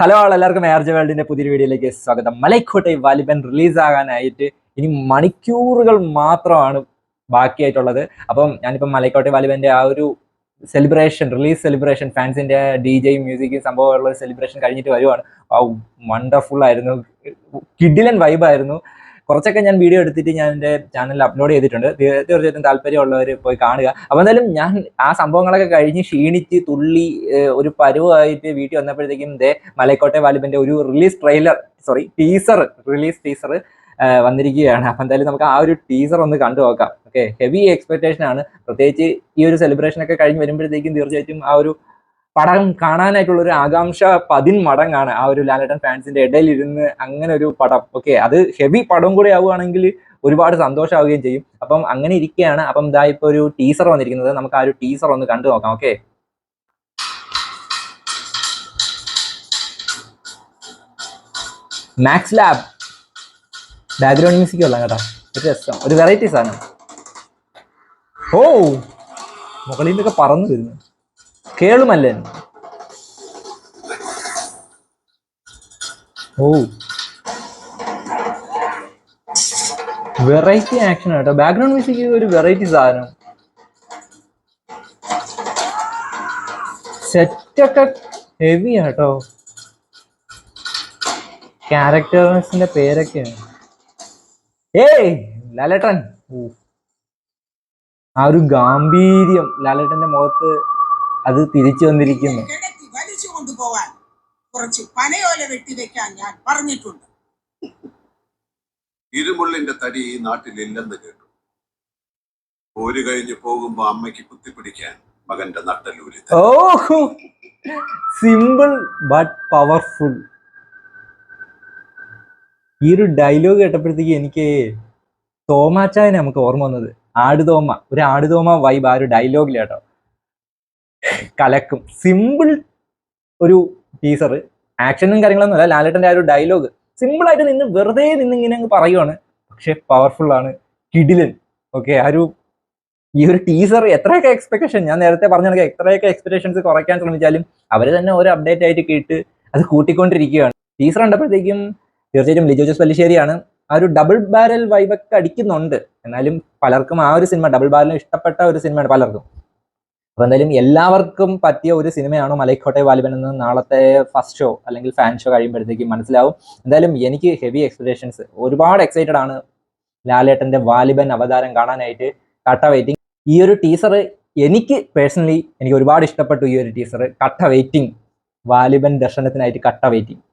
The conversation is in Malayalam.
ഹലോ എല്ലാവർക്കും ARJ വേൾഡിന്റെ പുതിയൊരു വീഡിയോയിലേക്ക് സ്വാഗതം. മലൈക്കോട്ടെ വാലിബൻ റിലീസ് ആകാനായിട്ട് ഇനി മണിക്കൂറുകൾ മാത്രമാണ് ബാക്കിയായിട്ടുള്ളത്. അപ്പം ഞാനിപ്പം മലൈക്കോട്ടെ വാലിബന്റെ ആ ഒരു സെലിബ്രേഷൻ, റിലീസ് സെലിബ്രേഷൻ, ഫാൻസിന്റെ DJയും മ്യൂസിക്കും സംഭവമുള്ള സെലിബ്രേഷൻ കഴിഞ്ഞിട്ട് വരുവാണ്. വണ്ടർഫുൾ ആയിരുന്നു, കിഡിലൻ വൈബായിരുന്നു. കുറച്ചൊക്കെ ഞാൻ വീഡിയോ എടുത്തിട്ട് ഞാൻ എൻ്റെ ചാനലിൽ അപ്ലോഡ് ചെയ്തിട്ടുണ്ട്. തീർച്ചയായിട്ടും താല്പര്യമുള്ളവർ പോയി കാണുക. അപ്പോൾ എന്തായാലും ഞാൻ ആ സംഭവങ്ങളൊക്കെ കഴിഞ്ഞ് ക്ഷീണിച്ച് തുള്ളി ഒരു പരുവായിട്ട് വീട്ടിൽ വന്നപ്പോഴത്തേക്കും മലൈക്കോട്ടെ വാലിബന്റെ ഒരു റിലീസ് ടീസർ വന്നിരിക്കുകയാണ്. അപ്പം എന്തായാലും നമുക്ക് ആ ഒരു ടീസർ ഒന്ന് കണ്ടു നോക്കാം. ഓക്കെ, ഹെവി എക്സ്പെക്ടേഷൻ ആണ്. പ്രത്യേകിച്ച് ഈ ഒരു സെലിബ്രേഷൻ ഒക്കെ കഴിഞ്ഞ് വരുമ്പോഴത്തേക്കും തീർച്ചയായിട്ടും ആ ഒരു പടം കാണാനായിട്ടുള്ള ഒരു ആകാംക്ഷ 10 മടങ്ങാണ്. ആ ഒരു ലാലേട്ടൻ ഫാൻസിന്റെ ഇടയിൽ ഇരുന്ന് അങ്ങനെ ഒരു പടം. ഓക്കെ, അത് ഹെവി പടം കൂടെ ആവുകയാണെങ്കിൽ ഒരുപാട് സന്തോഷമാവുകയും ചെയ്യും. അപ്പം അങ്ങനെ ഇരിക്കുകയാണ്. അപ്പം ഇതാ ഇപ്പൊ ഒരു ടീസർ വന്നിരിക്കുന്നത്. നമുക്ക് ആ ഒരു ടീസർ ഒന്ന് കണ്ടു നോക്കാം. Okay, Max lab background music ഉള്ള കേട്ടോ, ഒരു രസം, ഒരു വെറൈറ്റി സാധനം. ഓ, മുകളിൽ നിന്നൊക്കെ പറന്നു വരുന്നു. കേളുമല്ലൻ. ഓ, വെറൈറ്റി ആക്ഷൻ കേട്ടോ, ബാക്ക്ഗ്രൗണ്ട് മ്യൂസിക് ഒരു വെറൈറ്റി സാധനം. സെറ്റൊക്കെ ഹെവി കേട്ടോ, ക്യാരക്ടേഴ്സിന്റെ പേരൊക്കെയാണ്. ഏയ് ലാലേട്ടൻ, ആ ഒരു ഗാംഭീര്യം ലാലേട്ടന്റെ മുഖത്ത് അത് തിരിച്ചു വന്നിരിക്കുന്നു. വലിച്ചു കൊണ്ടുപോവാൻ കുറച്ച് പനയോല വെട്ടിവെക്കാൻ ഞാൻ പറഞ്ഞിട്ടുണ്ട്. ഇരുമുള്ളിന്റെ തടി ഈ നാട്ടിലില്ലെന്ന് കേട്ടു. പോര് കഴിഞ്ഞ് പോകുമ്പോ അമ്മയ്ക്ക് കുത്തിപ്പിടിക്കാൻ മകന്റെ നട്ടലൂരി. ഓഹോ, സിമ്പിൾ ബട്ട് പവർഫുൾ. ഈ ഒരു ഡയലോഗ് കേട്ടപ്പോഴത്തേക്ക് എനിക്ക് തോമാച്ചായനെ നമുക്ക് ഓർമ്മ വന്നത്. ആടുതോമ, ഒരു ആടുതോമ വൈബ് ആ ഒരു ഡയലോഗിൽ കേട്ടോ. കലക്കും. സിമ്പിൾ ഒരു ടീസർ, ആക്ഷനും കാര്യങ്ങളൊന്നും അല്ല. ലാലേട്ടന്റെ ആ ഒരു ഡയലോഗ് സിമ്പിൾ ആയിട്ട് വെറുതെ ഇങ്ങനെ അങ്ങ് പറയുവാണ്. പക്ഷെ പവർഫുൾ ആണ്, കിടിലൻ. ഓക്കെ, ഈ ഒരു ടീസർ എത്രയൊക്കെ എക്സ്പെക്ടേഷൻ, ഞാൻ നേരത്തെ പറഞ്ഞ എത്രയൊക്കെ എക്സ്പെക്ടേഷൻസ് കുറയ്ക്കാൻ ശ്രമിച്ചാലും അവർ തന്നെ ഒരു അപ്ഡേറ്റ് ആയിട്ട് കേട്ട് അത് കൂട്ടിക്കൊണ്ടിരിക്കുകയാണ്. ടീസർ കണ്ടപ്പോഴത്തേക്കും തീർച്ചയായിട്ടും ലിജോ ജോസ് പല്ലിശ്ശേരിയാണ്. ആ ഒരു ഡബിൾ ബാരൽ വൈബൊക്കെ അടിക്കുന്നുണ്ട്. എന്നാലും പലർക്കും ആ ഒരു സിനിമ, ഡബിൾ ബാരലിന് ഇഷ്ടപ്പെട്ട ഒരു സിനിമയാണ് പലർക്കും. അപ്പൊ എന്തായാലും എല്ലാവർക്കും പറ്റിയ ഒരു സിനിമയാണോ മലൈക്കോട്ടെ വാലിബൻ എന്ന് നാളത്തെ ഫസ്റ്റ് ഷോ അല്ലെങ്കിൽ ഫാൻ ഷോ കഴിയുമ്പോഴത്തേക്കും മനസ്സിലാവും. എന്തായാലും എനിക്ക് ഹെവി എക്സ്പെക്ടേഷൻസ്, ഒരുപാട് എക്സൈറ്റഡ് ആണ് ലാലേട്ടന്റെ വാലിബൻ അവതാരം കാണാനായിട്ട്. കട്ട വെയിറ്റിംഗ്. ഈ ഒരു ടീസർ എനിക്ക് പേഴ്സണലി ഒരുപാട് ഇഷ്ടപ്പെട്ടു. ഈ ഒരു ടീസർ കട്ട വെയിറ്റിംഗ്, വാലിബൻ ദർശനത്തിനായിട്ട് കട്ട വെയിറ്റിംഗ്.